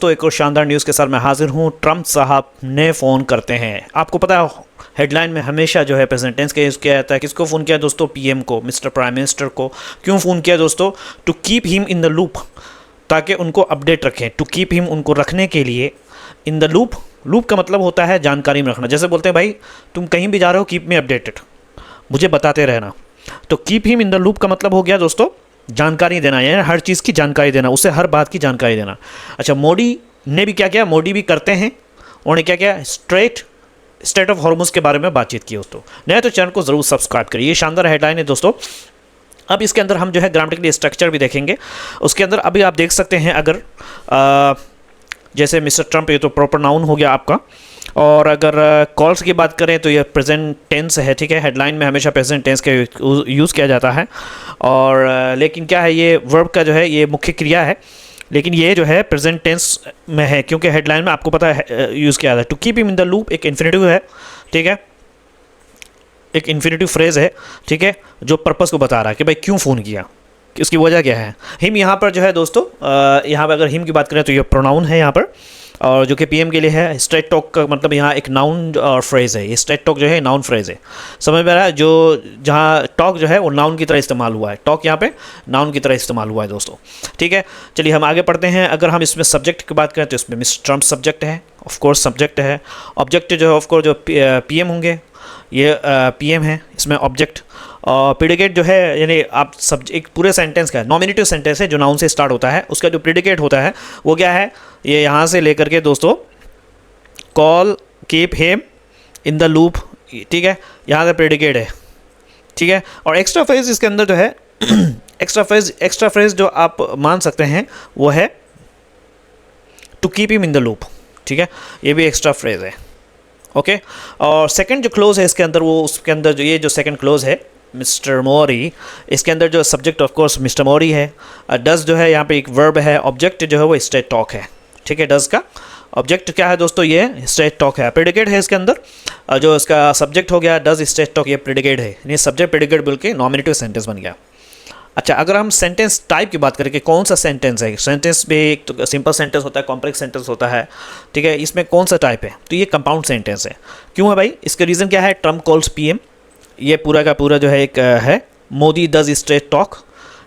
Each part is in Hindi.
तो एक और शानदार न्यूज़ के साथ मैं हाजिर हूँ। ट्रंप साहब ने फ़ोन करते हैं। आपको पता है हेडलाइन में हमेशा जो है प्रेजेंट टेंस का यूज़ किया जाता है। किसको फ़ोन किया दोस्तों? पीएम को, मिस्टर प्राइम मिनिस्टर को। क्यों फ़ोन किया दोस्तों? To keep him in the loop, ताकि उनको अपडेट रखें। टू कीप हिम, उनको रखने के लिए। इन द लूप, लूप का मतलब होता है जानकारी में रखना। जैसे बोलते हैं भाई तुम कहीं भी जा रहे हो, कीप मी अपडेटेड, मुझे बताते रहना। तो keep him in the loop का मतलब हो गया दोस्तों जानकारी देना, यानी हर चीज़ की जानकारी देना, उसे हर बात की जानकारी देना। अच्छा, मोदी ने भी क्या किया? मोदी भी करते हैं। उन्होंने क्या किया? स्टेट ऑफ हॉर्मुज के बारे में बातचीत की दोस्तों। नहीं तो चैनल को ज़रूर सब्सक्राइब करिए। ये शानदार हेडलाइन है दोस्तों। अब इसके अंदर हम जो है ग्रामेटिकली स्ट्रक्चर भी देखेंगे। उसके अंदर अभी आप देख सकते हैं, अगर जैसे मिस्टर ट्रंप, ये तो प्रॉपर नाउन हो गया आपका। और अगर कॉल्स की बात करें तो ये प्रेजेंट टेंस है, ठीक है। हेडलाइन में हमेशा प्रेजेंट टेंस का यूज़ किया जाता है। और लेकिन क्या है, ये वर्ब का जो है ये मुख्य क्रिया है, लेकिन ये जो है प्रेजेंट टेंस में है, क्योंकि हेडलाइन में आपको पता है यूज़ किया जाता है। To keep him in the loop एक इन्फिनेटिव है, ठीक है, एक इन्फिनेटिव फ्रेज है, ठीक है, जो पर्पस को बता रहा है कि भाई क्यों फ़ोन किया, उसकी वजह क्या है। हिम यहाँ पर जो है दोस्तों, यहाँ पर अगर हिम की बात करें तो ये प्रोनाउन है यहाँ पर, और जो कि पीएम के लिए है। स्ट्रेट टॉक का मतलब यहाँ एक नाउन और फ्रेज़ है। ये स्ट्रेट टॉक जो है नाउन फ्रेज़ है, समझ में आ रहा है? जो जहाँ टॉक जो है वो नाउन की तरह इस्तेमाल हुआ है, टॉक यहाँ पे नाउन की तरह इस्तेमाल हुआ है दोस्तों, ठीक है। चलिए हम आगे पढ़ते हैं। अगर हम इसमें सब्जेक्ट की बात करें तो इसमें मिस्टर ट्रंप सब्जेक्ट है, ऑफकोर्स सब्जेक्ट है। ऑब्जेक्ट जो है ऑफकोर्स जो पीएम होंगे, ये पीएम है, इसमें ऑब्जेक्ट। और प्रेडिकेट जो है, यानी आप एक पूरे सेंटेंस का नॉमिनेटिव सेंटेंस है जो नाउन से स्टार्ट होता है, उसका जो प्रेडिकेट होता है वो क्या है? ये यहाँ से लेकर के दोस्तों call, keep him in the loop, ठीक है, यहाँ से प्रेडिकेट है, ठीक है। और एक्स्ट्रा फ्रेज इसके अंदर जो है एक्स्ट्रा फ्रेज जो आप मान सकते हैं वो है to keep him in the loop, ठीक है, ये भी एक्स्ट्रा फ्रेज है, ओके। और सेकंड जो क्लोज है इसके अंदर, वो उसके अंदर जो ये जो सेकंड क्लोज है मिस्टर मोरी, इसके अंदर जो subject of course mister Mori है। डज जो है यहाँ पे एक वर्ब है। ऑब्जेक्ट जो है वो स्ट्रेट टॉक है, ठीक है। डज का ऑब्जेक्ट क्या है दोस्तों? ये स्ट्रेट टॉक है। प्रेडिकेट है इसके अंदर, जो इसका सब्जेक्ट हो गया डज स्ट्रेट टॉक, ये प्रेडिकेट है, यानी सब्जेक्ट प्रेडिकेट बोल के नॉमिनेटिव सेंटेंस बन गया। अच्छा, अगर हम सेंटेंस टाइप की बात करें कि कौन सा सेंटेंस है, सेंटेंस भी एक तो सिंपल सेंटेंस होता है, कॉम्प्लेक्स सेंटेंस होता है, ठीक है, इसमें कौन सा टाइप है? तो ये कंपाउंड सेंटेंस है। क्यों है भाई? इसका रीज़न क्या है? ट्रम्प कॉल्स पीएम, ये पूरा का पूरा जो है एक है। मोदी डज स्ट्रेट टॉक,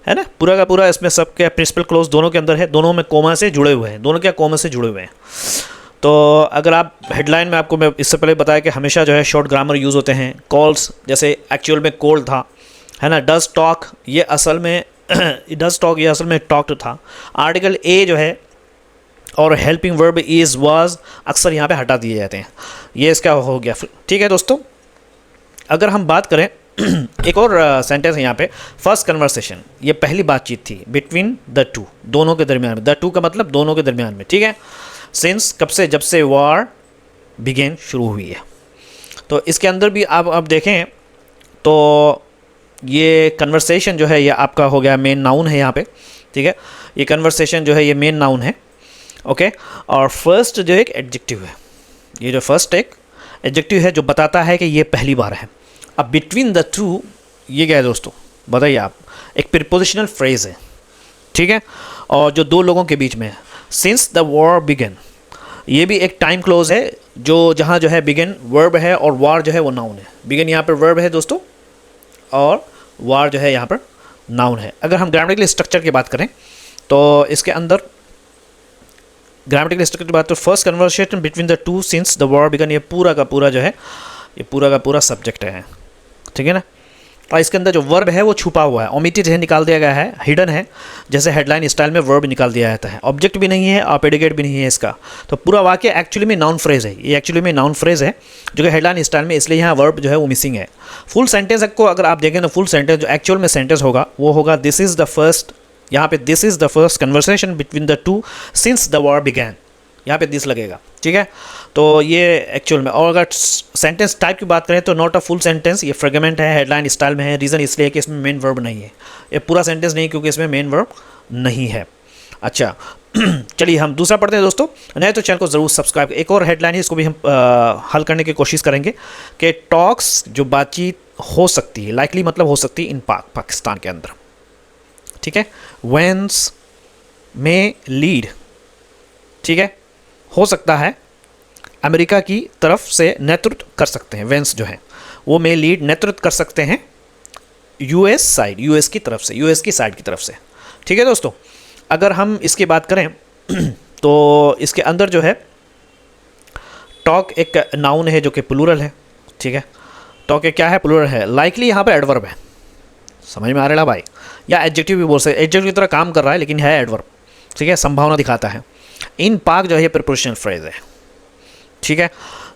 है ना, पूरा का पूरा इसमें सबके प्रिंसिपल क्लोज दोनों के अंदर है, दोनों में कोमा से जुड़े हुए हैं, दोनों क्या कोमा से जुड़े हुए हैं। तो अगर आप हेडलाइन में, आपको मैं इससे पहले बताया कि हमेशा जो है शॉर्ट ग्रामर यूज़ होते हैं। कॉल्स जैसे एक्चुअल में कोल्ड था, है ना। डज टॉक ये असल में डज टॉक ये असल में टॉक्ड था। आर्टिकल ए जो है और हेल्पिंग वर्ब इज़ वाज अक्सर यहाँ पे हटा दिए जाते हैं। ये इसका हो गया, ठीक है दोस्तों। अगर हम बात करें एक और सेंटेंस है यहाँ पे, फर्स्ट कन्वर्सेशन, ये पहली बातचीत थी बिटवीन द टू, दोनों के दरमियान में। द टू का मतलब दोनों के दरमियान में, ठीक है। सिंस कब से? जब से वॉर बिगेन शुरू हुई है। तो इसके अंदर भी आप देखें तो ये कन्वर्सेशन जो है ये आपका हो गया मेन नाउन है यहाँ पे, ठीक है। ये कन्वर्सेशन जो है ये मेन नाउन है, ओके। और फर्स्ट जो एक एडजेक्टिव है, ये जो फर्स्ट एक एडजेक्टिव है जो बताता है कि ये पहली बार है। अब बिटवीन द टू ये क्या है दोस्तों? बताइए आप। एक प्रीपोजिशनल फ्रेज है, ठीक है, और जो दो लोगों के बीच में है। सिंस द वॉर बिगन, ये भी एक टाइम क्लोज है, जो जहाँ जो है बिगन वर्ब है और वार जो है वो नाउन है। बिगन यहाँ पर वर्ब है दोस्तों, और वार जो है यहाँ पर नाउन है। अगर हम ग्रामेटिकल स्ट्रक्चर की बात करें तो इसके अंदर ग्रामेटिकल स्ट्रक्चर की बात, तो first conversation between the two since the war began, ये पूरा का पूरा जो है ये पूरा का पूरा सब्जेक्ट है, ठीक है ना। और इसके अंदर जो वर्ब है वो छुपा हुआ है, ओमिटेड है, निकाल दिया गया है, हिडन है। जैसे हेडलाइन स्टाइल में वर्ब निकाल दिया जाता है। ऑब्जेक्ट भी नहीं है और प्रेडिकेट भी नहीं है इसका। तो पूरा वाक्य एक्चुअली में नाउन फ्रेज है, ये एक्चुअली में नाउन फ्रेज है जो कि हेडलाइन स्टाइल में, इसलिए यहाँ वर्ब जो है वो मिसिंग है। फुल सेंटेंस को अगर आप देखें तो फुल सेंटेंस जो एक्चुअल में सेंटेंस होगा वो होगा दिस इज़ द फर्स्ट, यहाँ पे this is the first conversation between the two since the war began, यहाँ पे दिस लगेगा, ठीक है। तो ये एक्चुअल में। और अगर सेंटेंस टाइप की बात करें तो नॉट अ फुल सेंटेंस, ये फ्रेगमेंट है, हेडलाइन स्टाइल में है। रीज़न इसलिए कि इसमें मेन वर्ब नहीं है, ये पूरा सेंटेंस नहीं क्योंकि इसमें मेन वर्ब नहीं है। अच्छा चलिए हम दूसरा पढ़ते हैं दोस्तों। नहीं तो चैनल को ज़रूर सब्सक्राइब। एक और हेडलाइन है, इसको भी हम हल करने की कोशिश करेंगे कि टॉक्स जो बातचीत हो सकती है, लाइकली मतलब हो सकती है इन पाकिस्तान के अंदर, ठीक है। वेंस में लीड ठीक है, हो सकता है अमेरिका की तरफ से नेतृत्व कर सकते हैं। वेंस जो है वो मे लीड नेतृत्व कर सकते हैं यूएस साइड, यूएस की तरफ से, यूएस की साइड की तरफ से। ठीक है दोस्तों, अगर हम इसकी बात करें तो इसके अंदर जो है टॉक एक नाउन है जो कि प्लूरल है। ठीक है, टॉक एक क्या है, प्लूरल है। लाइकली यहाँ पे एडवर्ब है, समझ में आ रहा है भाई, या एडजेक्टिव भी बोल सकते, एडजेक्टिव की तरह काम कर रहा है लेकिन है एडवर्ब। ठीक है, संभावना दिखाता है। इन पाक जो है ये प्रीपोजिशनल फ्रेज है। ठीक है,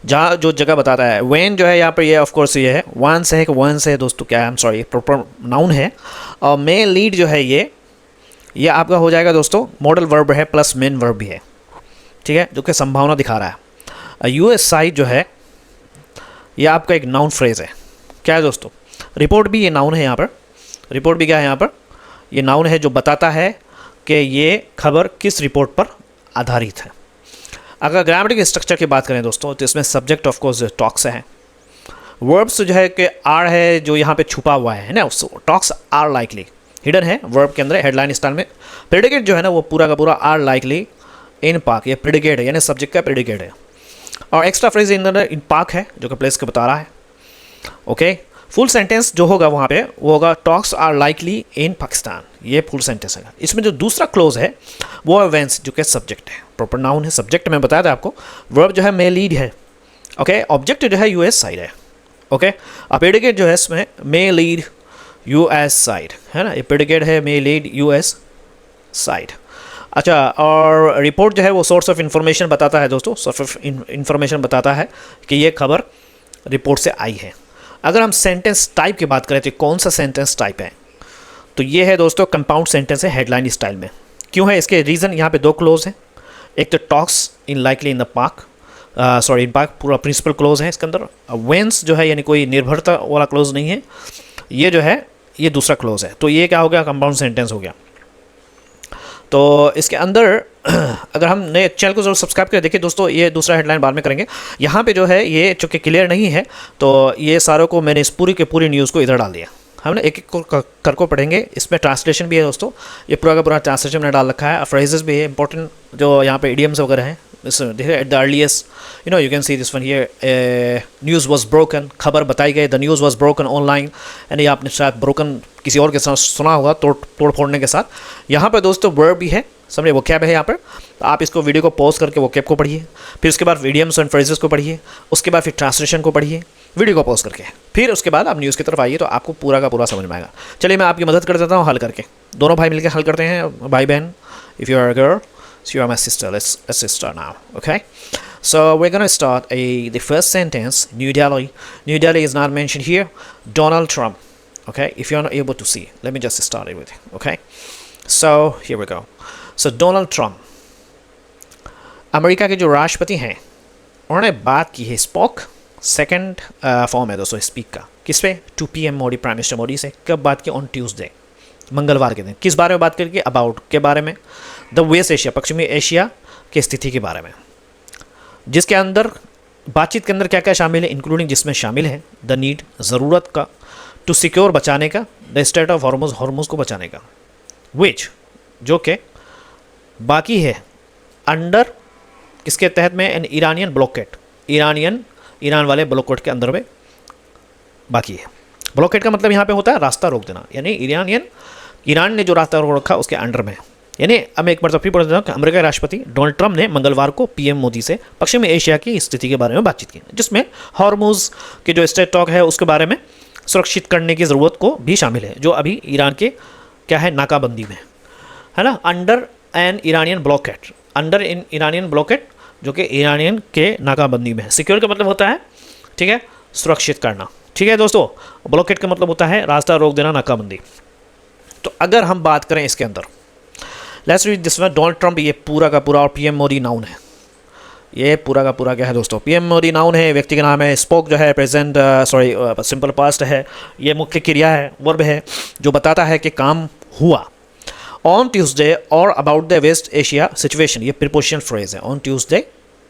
जहाँ जो जगह बताता है। वेन जो है यहाँ पर ये ऑफ कोर्स ये है, वंस है कि वंस है दोस्तों, क्या है, I am sorry, proper noun है। और मे लीड जो है ये आपका हो जाएगा दोस्तों मॉडल वर्ब है प्लस मेन वर्ब भी है। ठीक है, जो कि संभावना दिखा रहा है। यूएस साइड जो है ये आपका एक नाउन फ्रेज है। क्या है दोस्तों, रिपोर्ट भी ये नाउन है यहाँ पर। रिपोर्ट भी क्या है यहाँ पर, ये नाउन है जो बताता है कि ये खबर किस रिपोर्ट पर आधारित है। अगर ग्रामेटिक स्ट्रक्चर की बात करें दोस्तों तो इसमें सब्जेक्ट ऑफ कोर्स टॉक्स है। वर्ब्स जो है कि आर है जो यहाँ पे छुपा हुआ है ना, टॉक्स आर लाइकली हिडन है वर्ब के अंदर हेडलाइन स्टाइल में। प्रेडिकेट जो है ना वो पूरा का पूरा आर लाइकली इन पाक, ये प्रेडिकेट है यानी सब्जेक्ट का प्रेडिकेट है। और एक्स्ट्रा फ्रेज इन पाक है जो कि प्लेस को बता रहा है। ओके, फुल सेंटेंस जो होगा वहाँ पे वो होगा टॉक्स आर लाइकली इन पाकिस्तान, ये फुल सेंटेंस है। इसमें जो दूसरा क्लोज है वो है वेंस जो कि सब्जेक्ट है, प्रॉपर नाउन है। सब्जेक्ट में बताया था आपको, वर्ब जो है मे लीड है। ओके, ऑब्जेक्ट जो है यूएस साइड है। ओके, अब प्रेडिकेट जो है इसमें मे लीड यूएस साइड है ना, ये प्रेडिकेट है मे लीड यूएस साइड। अच्छा, और रिपोर्ट जो है वो सोर्स ऑफ इंफॉर्मेशन बताता है दोस्तों, सोर्स ऑफ इंफॉर्मेशन बताता है कि ये खबर रिपोर्ट से आई है। अगर हम सेंटेंस टाइप की बात करें तो कौन सा सेंटेंस टाइप है, तो ये है दोस्तों कंपाउंड सेंटेंस है हेडलाइन स्टाइल में। क्यों है, इसके रीज़न यहाँ पे दो क्लोज हैं। एक तो talks in likely in the park, sorry in park पूरा प्रिंसिपल क्लोज है इसके अंदर। वेंस जो है यानी कोई निर्भरता वाला क्लोज नहीं है, ये जो है ये दूसरा क्लोज है। तो ये क्या हो गया, कंपाउंड सेंटेंस हो गया। तो इसके अंदर अगर हम नए चैनल को जरूर सब्सक्राइब करें। देखिए दोस्तों, ये दूसरा हेडलाइन बाद में करेंगे। यहाँ पे जो है ये चूँकि क्लियर नहीं है तो ये सारों को मैंने इस पूरी के पूरी न्यूज़ को इधर डाल दिया। हम ना एक एक को कर को पढ़ेंगे। इसमें ट्रांसलेशन भी है दोस्तों, ये पूरा का पूरा ट्रांसलेशन मैंने डाल रखा है। फ्रेजेस भी है इंपॉर्टेंट जो यहाँ पे इडियम्स वगैरह हैं। देखिए at the earliest you can see this one here, news was broken, खबर बताई गई, the news was broken online. यानी आपने शायद ब्रोकन किसी और के साथ सुना होगा, तोड़ फोड़ने के साथ। यहाँ पर दोस्तों वर्ब भी है, समझे, वो कैब है यहाँ पर। तो आप इसको वीडियो को पॉज करके वो कैब को पढ़िए, फिर उसके बाद इडियम्स एंड फ्रेजेस को पढ़िए, उसके बाद फिर ट्रांसलेशन को पढ़िए वीडियो को पॉज करके, फिर उसके बाद आप न्यूज़ की तरफ आइए तो आपको पूरा का पूरा समझ में आएगा। चलिए मैं आपकी मदद कर देता हूँ हल करके, दोनों भाई मिलकर हल करते हैं, भाई बहन। If you are a girl, so you are my sister. Let's start now, okay? So we're gonna start the first sentence. New Delhi. New Delhi is not mentioned here. Donald Trump. Okay, if you're not able to see, let me just start it with it. Okay, so here we go. So Donald Trump, America के जो राष्ट्रपति हैं, उन्होंने बात की है, स्पोक सेकंड फॉर्म है दोस्तों स्पीक का, किस पे, 2 PM Modi, prime minister Modi से। कब बात की, ऑन ट्यूसडे, मंगलवार के दिन। किस बारे में बात करेंगे, अबाउट के बारे में, द वेस्ट एशिया, पश्चिमी एशिया की स्थिति के बारे में, जिसके अंदर बातचीत के अंदर क्या क्या शामिल है, इंक्लूडिंग जिसमें शामिल है द नीड, ज़रूरत का, टू सिक्योर, बचाने का, the state of Hormuz, Hormuz को बचाने का, विच जो कि बाकी है अंडर किसके तहत में, एन ईरानियन ब्लॉकेट, ईरान वाले ब्लॉकेट के अंदर में बाकी है। ब्लॉकेट का मतलब यहाँ पे होता है रास्ता रोक देना, यानी ईरान ने जो रास्ता रोक रखा उसके अंडर में। यानी अब मैं एक बार फिर पढ़ देता हूँ कि अमेरिका के राष्ट्रपति डोनाल्ड ट्रंप ने मंगलवार को PM मोदी से पश्चिमी एशिया की स्थिति के बारे में बातचीत की, जिसमें हॉर्मुज के जो स्ट्रेट टॉक है उसके बारे में सुरक्षित करने की ज़रूरत को भी शामिल है, जो अभी ईरान के क्या है नाकाबंदी में है ना, under an Iranian blockade, under in Iranian blockade जो कि ईरानियन के नाकाबंदी में है। सिक्योर का मतलब होता है, ठीक है, सुरक्षित करना। ठीक है दोस्तों, ब्लॉकेट का मतलब होता है रास्ता रोक देना, नाकाबंदी। तो अगर हम बात करें इसके अंदर, let's read this one, Donald Trump, ये पूरा का पूरा, और PM मोदी नाउन है, ये पूरा का पूरा क्या है दोस्तों, PM मोदी नाउन है, व्यक्ति का नाम है, स्पोक जो है प्रेजेंट सिंपल पास्ट है, ये मुख्य क्रिया है, वर्ब है जो बताता है कि काम हुआ। ऑन ट्यूसडे और about the West Asia situation, ये प्रीपोजिशनल फ्रेज है, ऑन ट्यूसडे,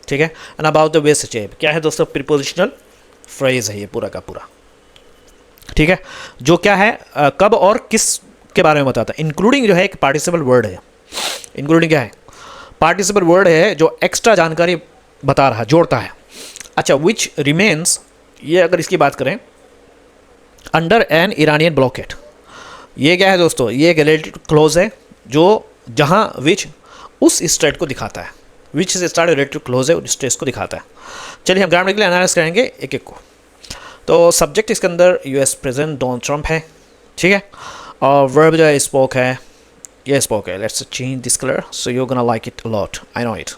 ठीक है, and about the West Asia क्या है दोस्तों, प्रीपोजिशनल फ्रेज है ये पूरा का पूरा, ठीक है, जो क्या है कब और किस के बारे में बताता है। इंक्लूडिंग जो है एक पार्टिसिपल वर्ड है, इंक्लूडिंग क्या है, पार्टिसिपल वर्ड है जो एक्स्ट्रा जानकारी बता रहा है, जोड़ता है। अच्छा, विच रिमेन्स, ये अगर इसकी बात करें, अंडर एन ईरानियन ब्लॉकेट, ये क्या है दोस्तों, ये एक रिलेटिव क्लोज है जो जहाँ विच उस स्टेट को दिखाता है, विच से स्टार्ट रिलेटिव क्लोज है उस स्टेट को दिखाता है। चलिए हम ग्रामेटिकली एनालिसिस करेंगे एक एक को। तो सब्जेक्ट इसके अंदर यूएस प्रेसिडेंट डोनाल्ड ट्रंप है, ठीक है, और वर्ब जो है स्पोक है, ये स्पोक है। Let's change this colour so you gonna like it a lot, I know it.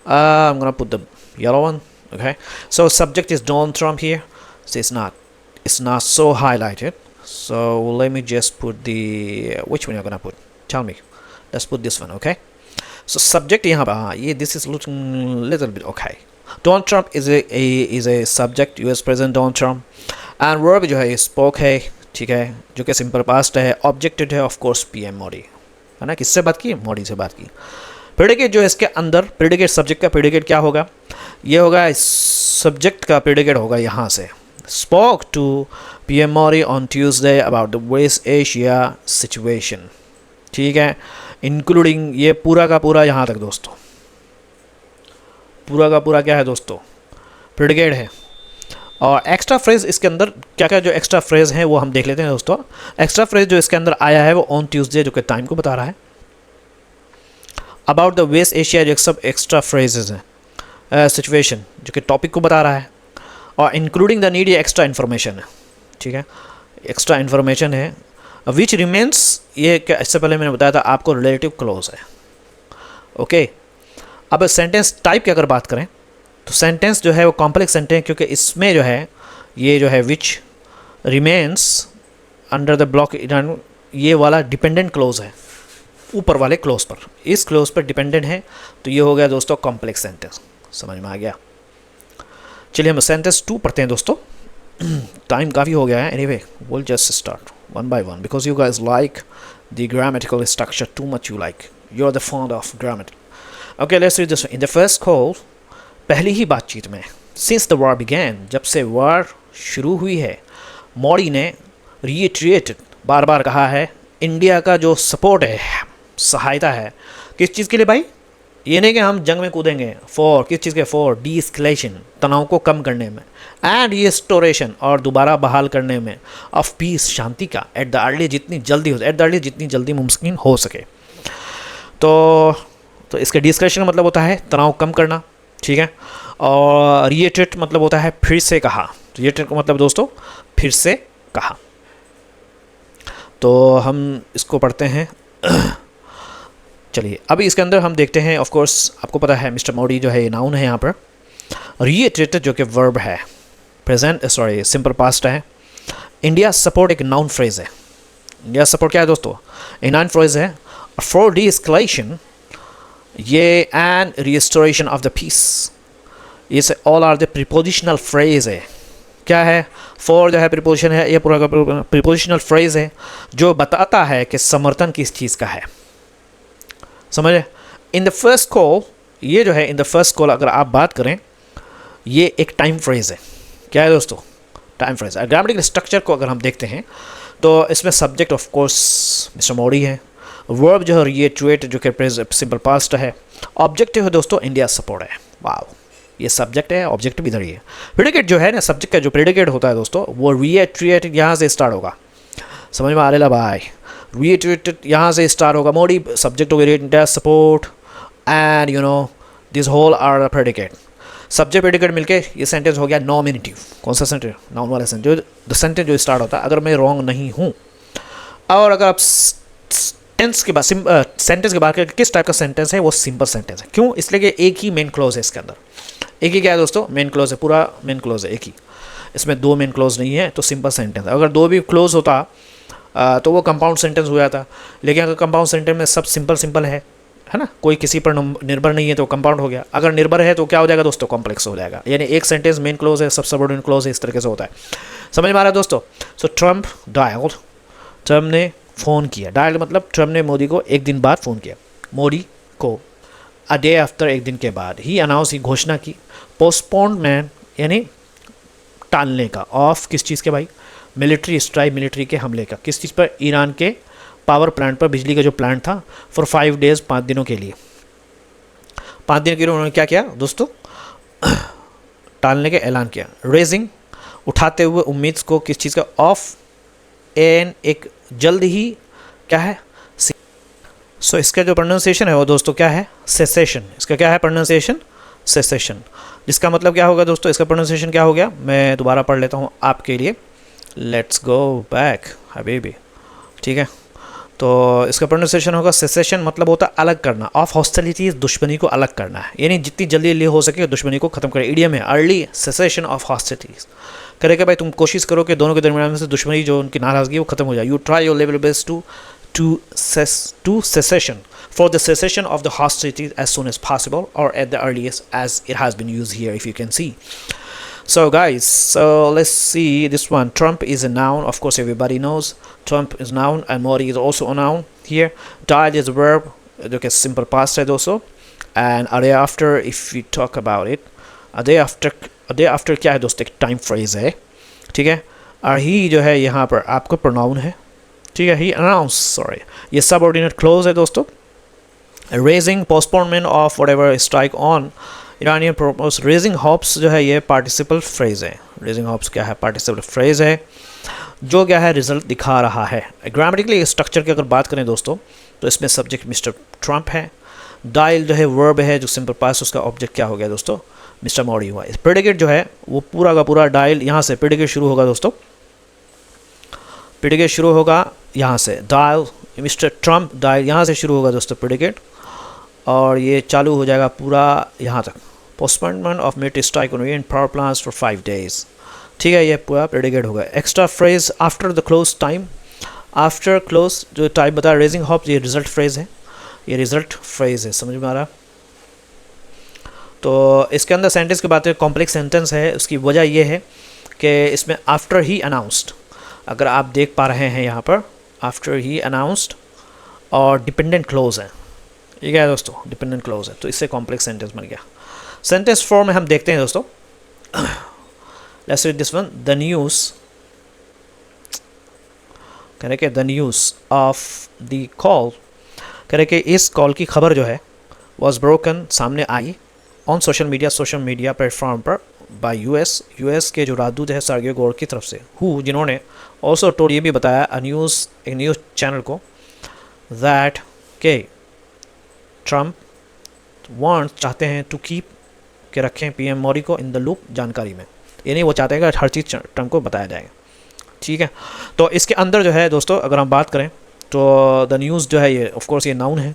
I am gonna put the yellow one, okay, so subject is Donald Trump here, so it's not so highlighted, so let me just put the which one you're gonna put, tell me. Let's put this one, okay, so subject यहाँ पर ये this is looking little bit okay. Donald Trump is a subject, US President Donald Trump, and verb जो है spoke है, ठीक है, जो कि simple past है, object है of course PM मोदी, है ना, किससे बात की, मोदी से बात की। प्रेडिकेट जो है इसके अंदर, प्रेडिकेट सब्जेक्ट का प्रेडिकेट क्या होगा, ये होगा सब्जेक्ट का प्रेडिकेट होगा यहाँ से, spoke to PM Modi on Tuesday about the West Asia situation, ठीक है, इंक्लूडिंग, ये पूरा का पूरा यहाँ तक दोस्तों, पूरा का पूरा क्या है दोस्तों, प्रेडिकेट है। और एक्स्ट्रा फ्रेज इसके अंदर क्या क्या जो एक्स्ट्रा फ्रेज हैं वो हम देख लेते हैं दोस्तों। एक्स्ट्रा फ्रेज जो इसके अंदर आया है वो ऑन ट्यूसडे, जो कि टाइम को बता रहा है। अबाउट द वेस्ट एशिया जो सब एक्स्ट्रा फ्रेजेज हैं, सिचुएशन जो कि टॉपिक को बता रहा है, और इंक्लूडिंग द नीड, ये एक्स्ट्रा इन्फॉर्मेशन है, ठीक है, एक्स्ट्रा इन्फॉर्मेशन है। विच रिमेन्स, ये क्या इससे पहले मैंने बताया था आपको, रिलेटिव क्लोज है, ओके। अब सेंटेंस टाइप की अगर बात करें तो सेंटेंस जो है वो कॉम्प्लेक्स सेंटेंस, क्योंकि इसमें जो है ये जो है which remains under the block Iran, ये वाला डिपेंडेंट क्लोज है ऊपर वाले क्लोज पर, इस क्लोज पर डिपेंडेंट है, तो ये हो गया दोस्तों कॉम्प्लेक्स सेंटेंस, समझ में आ गया। चलिए हम सेंटेंस 2 पढ़ते हैं दोस्तों, टाइम काफ़ी हो गया है। Anyway will just start one by one because you guys like the grammatical structure too much, you like, you are the fond of grammatical. Okay, let's read this. In the first call, पहली ही बातचीत में, सिंस द वॉर बिगैन, जब से वॉर शुरू हुई है, मोदी ने रीइटरेटेड, बार बार कहा है, इंडिया का जो सपोर्ट है, सहायता है, किस चीज़ के लिए भाई, ये नहीं कि हम जंग में कूदेंगे, फॉर किस चीज़ के, फॉर डी एस्केलेशन, तनाव को कम करने में, एंड रिस्टोरेशन, और दोबारा बहाल करने में, ऑफ पीस, शांति का, एट द अर्ली, जितनी जल्दी हो, एट द अर्ली जितनी जल्दी मुमकिन हो सके। तो इसके डिस्कशन का मतलब होता है तनाव कम करना, ठीक है, और रिएटेट मतलब होता है फिर से कहा, रिएटेट का मतलब दोस्तों फिर से कहा। तो हम इसको पढ़ते हैं। चलिए अभी इसके अंदर हम देखते हैं, ऑफ कोर्स आपको पता है मिस्टर मोदी जो है ये नाउन है यहाँ पर, रिएटेटेड जो कि वर्ब है, प्रेजेंट सॉरी सिंपल पास्ट है। इंडिया सपोर्ट एक नाउन फ्रेज है, इंडिया सपोर्ट क्या है दोस्तों, एक नाउन फ्रेज है। फॉर डी एस्केलेशन, ये and restoration of the peace, ये से all are the prepositional phrase है। क्या है, फॉर जो है प्रीपोजिशन है, ये पूरा का प्रीपोजिशनल फ्रेज है जो बताता है कि समर्थन किस चीज़ का है, समझे। इन द फर्स्ट कॉल, ये जो है इन द फर्स्ट कॉल अगर आप बात करें, ये एक टाइम फ्रेज है। क्या है दोस्तों, टाइम फ्रेज। ग्रामेटिकल स्ट्रक्चर को अगर हम देखते हैं तो इसमें subject of course mister Modi है, वर्ब जो है रिएट्रेट जो कि सिंपल पास्ट है, ऑब्जेक्टिव है दोस्तों इंडिया सपोर्ट है। वाह, ये सब्जेक्ट है, ऑब्जेक्ट भी इधर ही है। प्रेडिकेट जो है ना, सब्जेक्ट का जो प्रेडिकेट होता है दोस्तों वो रिएट्रेट यहाँ से स्टार्ट होगा, समझ में आ रहा भाई, रिएट्रेट यहाँ से स्टार्ट होगा। मोदी सब्जेक्ट हो गया, India support, and you know this whole are predicate, subject predicate मिलके ये सेंटेंस हो गया नॉमिनेटिव। कौन सा सेंटेंस, नाउन वाला सेंटेंस, द सेंटेंस जो स्टार्ट होता है, अगर मैं रॉन्ग नहीं हूँ। और अगर आप टेंस के बाद सेंटेंस के बाद किस टाइप का सेंटेंस है, वो सिंपल सेंटेंस है। क्यों, इसलिए कि एक ही मेन क्लॉज है इसके अंदर, एक ही क्या है दोस्तों, मेन क्लॉज है, पूरा मेन क्लॉज है एक ही, इसमें दो मेन क्लॉज नहीं है, तो सिंपल सेंटेंस है। अगर दो भी क्लोज होता तो वो कंपाउंड सेंटेंस हो जाता, लेकिन अगर कंपाउंड सेंटेंस में सब सिंपल है ना, कोई किसी पर निर्भर नहीं है तो कंपाउंड हो गया, अगर निर्भर है तो क्या हो जाएगा दोस्तों, कॉम्प्लेक्स हो जाएगा। यानी एक सेंटेंस मेन क्लोज है, सब सबऑर्डिनेट क्लोज है, इस तरीके से होता है, समझ में आ रहा है दोस्तों। सो ट्रम्प डायल्ड, ट्रम्प ने फ़ोन किया, डायल्ड मतलब ट्रम्प ने मोदी को एक दिन बाद फ़ोन किया, मोदी को अ डे आफ्टर, एक दिन के बाद। ही अनाउंस, ही घोषणा की, पोस्टपोनमेंट यानी टालने का, ऑफ किस चीज़ के भाई, मिलिट्री स्ट्राइक, मिलिट्री के हमले का, किस चीज़ पर, ईरान के पावर प्लांट पर, बिजली का जो प्लांट था, फॉर 5 डेज़ 5 दिनों के लिए। 5 दिन के लिए उन्होंने क्या किया दोस्तों, टालने का ऐलान किया। रेजिंग, उठाते हुए उम्मीद को किस चीज़ का, ऑफ एन, एक जल्द ही क्या है, सो इसका जो प्रोनाउंसिएशन है वो दोस्तों क्या है, सेसेशन। इसका क्या है प्रोनाउंसिएशन, सेसेशन, जिसका मतलब क्या होगा दोस्तों, इसका प्रोनाउंसिएशन क्या हो गया, मैं दोबारा पढ़ लेता हूँ आपके लिए। लेट्स गो बैक हबीबी, ठीक है। तो इसका प्रोनाउंसिएशन होगा सेसेशन, मतलब होता है अलग करना, ऑफ हॉस्टिलिटीज, दुश्मनी को अलग करना है, यानी जितनी जल्दी हो सके दुश्मनी को खत्म करें। इडियम है अर्ली सेसेशन ऑफ हॉस्टिलिटीज, करेगा भाई तुम कोशिश करो कि दोनों के दरमियान में से दुश्मनी जो उनकी नाराज़गी वो खत्म हो जाए। You try your level best to cessation, for the cessation of the hostilities as soon as possible or at the earliest, as it has been used here if you can see. So guys, so let's see this one. Trump is a noun, of course everybody knows Trump is noun, and Modi is also a noun here. Died is a verb, जो कि simple past है दोस्तों, and a day after, if we talk about it, a day after क्या है दोस्तों, एक टाइम फ्रेज है, ठीक है। और ही जो है यहाँ पर आपका प्रोनाउन है, ठीक है। ही अनाउंस, सॉरी, ये सबऑर्डिनेट क्लोज है दोस्तों। Raising, postponement of whatever strike on Iranian propose. Raising hopes जो है ये पार्टिसिपल फ्रेज है। रेजिंग होप्स क्या है, पार्टिसिपल फ्रेज है, जो क्या है रिजल्ट दिखा रहा है। ग्रामेटिकली स्ट्रक्चर की अगर बात करें दोस्तों, तो इसमें सब्जेक्ट मिस्टर ट्रम्प है, डायल जो है वर्ब है, जो सिंपल पास्ट, उसका ऑब्जेक्ट क्या हो गया दोस्तों, मिस्टर मॉडी हुआ। प्रेडिकेट जो है वो पूरा का पूरा डायल, यहाँ से प्रेडिकेट शुरू होगा दोस्तों, प्रेडिकेट शुरू होगा यहाँ से, डायल, मिस्टर ट्रम्प डायल, यहाँ से शुरू होगा दोस्तों प्रेडिकेट, और ये चालू हो जाएगा पूरा यहाँ तक। Postponement of military strike on in power plants for 5 days, ठीक है, ये पूरा प्रेडिकेट होगा। Extra phrase after the close time, after close जो टाइम बता, रेजिंग होप, ये रिजल्ट फ्रेज है, ये रिजल्ट फ्रेज है, समझ में आ रहा। तो इसके अंदर सेंटेंस की बात करें, कॉम्प्लेक्स सेंटेंस है, उसकी वजह ये है कि इसमें आफ्टर ही अनाउंस्ड, अगर आप देख पा रहे हैं यहाँ पर आफ्टर ही अनाउंस्ड, और डिपेंडेंट क्लोज है, ये क्या है दोस्तों, डिपेंडेंट क्लोज है, तो इससे कॉम्प्लेक्स सेंटेंस बन गया। सेंटेंस फॉर्म में हम देखते हैं दोस्तों, let's read this one. The news, कह के the news of the call, कह के इस कॉल की खबर जो है, वॉज ब्रोकन, सामने आई, ऑन सोशल मीडिया प्लेटफॉर्म पर, बाय यूएस के जो राजदूत है सर्गेई गोर की तरफ से, हु, जिन्होंने ऑल्सो टोल्ड, ये भी बताया, एक न्यूज़ चैनल को, दैट के ट्रम्प वांट, चाहते हैं, टू कीप, के रखें पीएम मोदी को इन द लूप, जानकारी में, यानी वो चाहते हैं कि हर चीज़ ट्रम्प को बताया जाएगा, ठीक है। तो इसके अंदर जो है दोस्तों अगर हम बात करें तो द न्यूज़ जो है ये ऑफ कोर्स ये नाउन है,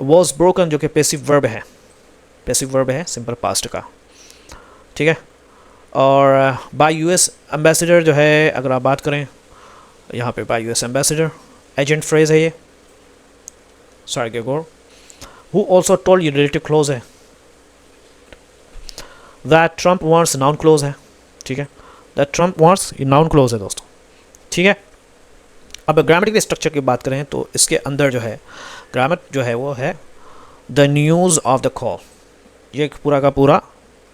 वॉज ब्रोकन जो कि पैसिव वर्ब है, सिंपल पास्ट का, ठीक है। और बाय यूएस एम्बेसडर जो है अगर आप बात करें यहाँ पे, bye US ambassador, agent phrase है ये, सर्गेई गोर, हु ऑल्सो टोल्ड, ये रिलेटिव क्लोज है, that Trump wants, noun close है, ठीक है, दैट ट्रम्प वांट्स, ये नाउन क्लोज है दोस्तों, ठीक है। अब ग्रामेटिकल स्ट्रक्चर की बात करें तो इसके अंदर जो है ग्रामर जो है वो है the news of the call, ये पूरा का पूरा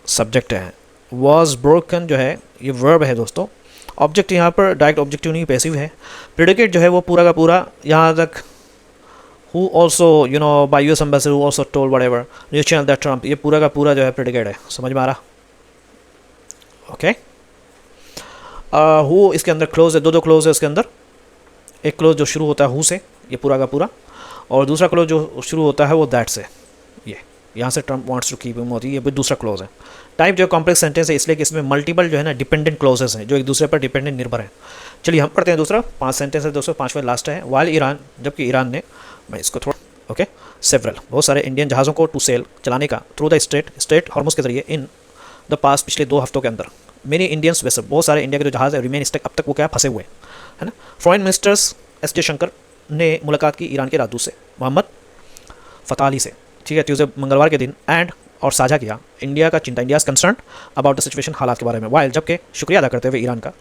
सब्जेक्ट है। वॉज ब्रोकन जो है ये वर्ब है दोस्तों, ऑब्जेक्ट यहाँ पर डायरेक्ट ऑब्जेक्टिव नहीं, पैसिव है। प्रेडिकेट जो है वो पूरा का पूरा यहाँ तक, who also you know bye US ambassador who also told whatever news channel that Trump, ये पूरा का पूरा जो है प्रेडिकेट है, समझ में आ रहा, ओके। हु इसके अंदर क्लोज है, दो क्लोज है इसके अंदर, एक क्लोज जो शुरू होता है हु से, ये पूरा का पूरा, और दूसरा क्लोज जो शुरू होता है वो दैट से, ये यहाँ से Trump wants to keep Modi, ये भी दूसरा क्लोज है। टाइप जो कॉम्प्लेक्स सेंटेंस है इसलिए कि इसमें मल्टीपल जो है ना डिपेंडेंट क्लोजेस हैं जो एक दूसरे पर डिपेंडेंट निर्भर हैं। चलिए हम पढ़ते हैं दूसरा, 5 सेंटेंस है दोस्तों, 5वां लास्ट है। वाइल ईरान, जबकि ईरान ने, मैं इसको थोड़ा ओके, सेवरल, बहुत सारे इंडियन जहाज़ों को टू सेल, चलाने का, थ्रू द स्ट्रेट हॉर्मुज के जरिए, इन द पास, पिछले 2 हफ्तों के अंदर, मेनी इंडियंस वैसे बहुत सारे इंडिया के जो जहाज़ है रिमेन स्टक, अब तक वो क्या फंसे हुए है ना। फॉरेन मिनिस्टर्स एस जयशंकर ने मुलाकात की ईरान के राजदूत से मोहम्मद फ़ता अली से, ठीक है, ट्यूसडे मंगलवार के दिन, एंड और साझा किया इंडिया का चिंता, India concern about the situation, हालात के बारे में, वाइल जबकि शुक्रिया अदा करते हुए ईरान का,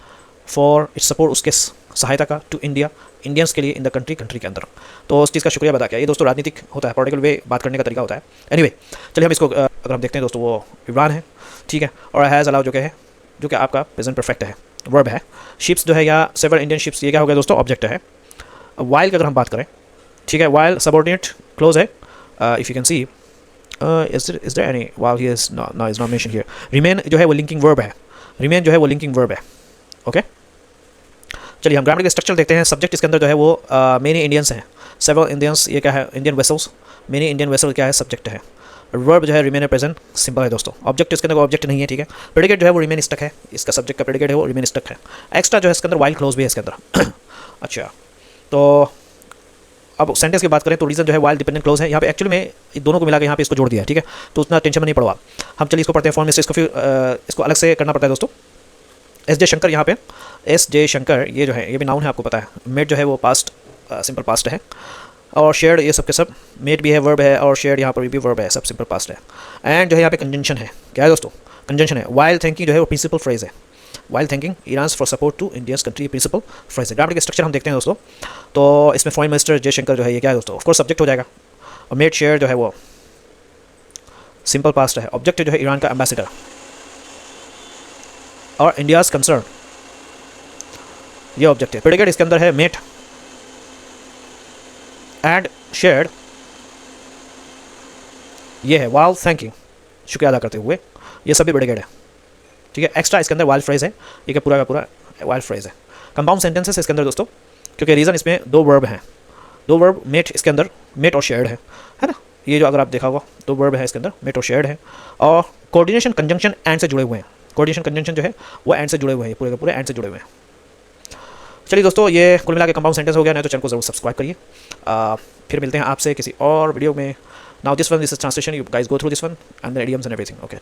फॉर इट्स सपोर्ट, उसके सहायता का, टू इंडिया, इंडियंस के लिए, इन द कंट्री के अंदर, तो उस चीज़ का शुक्रिया अदा किया। ये दोस्तों राजनीतिक होता है, पॉलिटिकल वे बात करने का तरीका होता है। एनीवे चलिए हम इसको अगर हम देखते हैं दोस्तों, वो इमरान है, ठीक है, और हैज़ अलाउ जो कि आपका प्रेजेंट परफेक्ट है, वर्ब है। शिप्स जो है या सेवरल इंडियन शिप्स, ये क्या हो गया दोस्तों, ऑब्जेक्ट है। वाइल की अगर हम बात करें, ठीक है, वाइल सबऑर्डिनेट क्लोज है, if you can see, is there any wow he is no is not mention here. Remain जो है वो लिंकिंग वर्ब है, रिमेन जो है वो लिंकिंग वर्ब है। ओके चलिए हम ग्रामर के स्ट्रक्चर देखते हैं। सब्जेक्ट इसके अंदर जो है वो मेनी इंडियंस हैं, सेवरल इंडियंस, ये क्या है Indian vessels, many Indian vessel क्या है सब्जेक्ट है। वर्ब जो है रिमेन प्रेजेंट सिंपल है दोस्तों। ऑब्जेक्ट इसके अंदर ऑब्जेक्ट नहीं है, ठीक है। प्रेडिकेट जो है वो रिमेन स्टक है, इसका सब्जेक्ट का प्रेडिकेट है वो रिमेन स्टक है। एक्स्ट्रा जो है इसके अंदर वाइल क्लोज भी है इसके अंदर अच्छा तो अब सेंटेंस की बात करें तो रीजन जो है वाइल डिपेंडेंट क्लोज है। यहाँ पे एक्चुअली में दोनों को मिला के यहाँ पे इसको जोड़ दिया है, ठीक है। तो उतना टेंशन में नहीं पड़वा। हम चलिए इसको पढ़ते हैं फॉर्म में से, इसको फिर इसको अलग से करना पड़ता है दोस्तों। एस जे शंकर, यहाँ पे एस जे शंकर ये जो है ये भी नाउन है, आपको पता है। मेट जो है वो पास्ट सिंपल पास्ट है, और शेयर्ड ये सब के सब मेट भी है वर्ब है, और शेयर्ड यहाँ पर भी वर्ब है, सब सिंपल पास्ट है। एंड जो है यहाँ पे कंजंक्शन है, क्या है दोस्तों कंजंक्शन है। वाइल थिंकिंग जो है वो प्रिंसिपल फ्रेज है, while thinking Iran's for support to Indians country principal phrase है। ग्रामर के स्ट्रक्चर हम देखते हैं दोस्तों। तो इसमें फॉरेन मिनिस्टर जयशंकर जो है ये क्या है दोस्तों, ऑफकोर्स सब्जेक्ट हो जाएगा। और मेट शेयर जो है वो सिंपल पास्ट है। ऑब्जेक्ट जो है ईरान का एम्बेसडर, और इंडियाज कंसर्न ये ऑब्जेक्ट है। प्रेडिकेट इसके अंदर है मेट एंड शेयर्ड, ये है वाइल थैंकिंग शुक्रिया अदा करते हुए, ये सभी प्रेडिकेट है, ठीक है। एक्स्ट्रा इसके अंदर वाइल फ्रेज है, ये क्या पूरा का पूरा वाइल फ्रेज है। कंपाउंड सेंटेंसेस इसके अंदर दोस्तों, क्योंकि रीज़न इसमें दो वर्ब हैं, दो वर्ब मेट इसके अंदर मेट और शेयर्ड है ना। ये जो अगर आप देखा होगा दो वर्ब है इसके अंदर मेट और शेयर्ड है, और कोऑर्डिनेशन कंजंक्शन एंड से जुड़े हुए हैं। कोऑर्डिनेशन कंजंक्शन जो है वो एंड से जुड़े हुए हैं, पूरे के पूरे एंड से जुड़े हुए हैं। चलिए दोस्तों ये कुल मिला के कंपाउंड सेंटेंस हो गया, नहीं तो चैनल को जरूर सब्सक्राइब करिए। फिर मिलते हैं आपसे किसी और वीडियो में। Now this one, this is translation, you guys go through this one and the idioms and everything. Okay.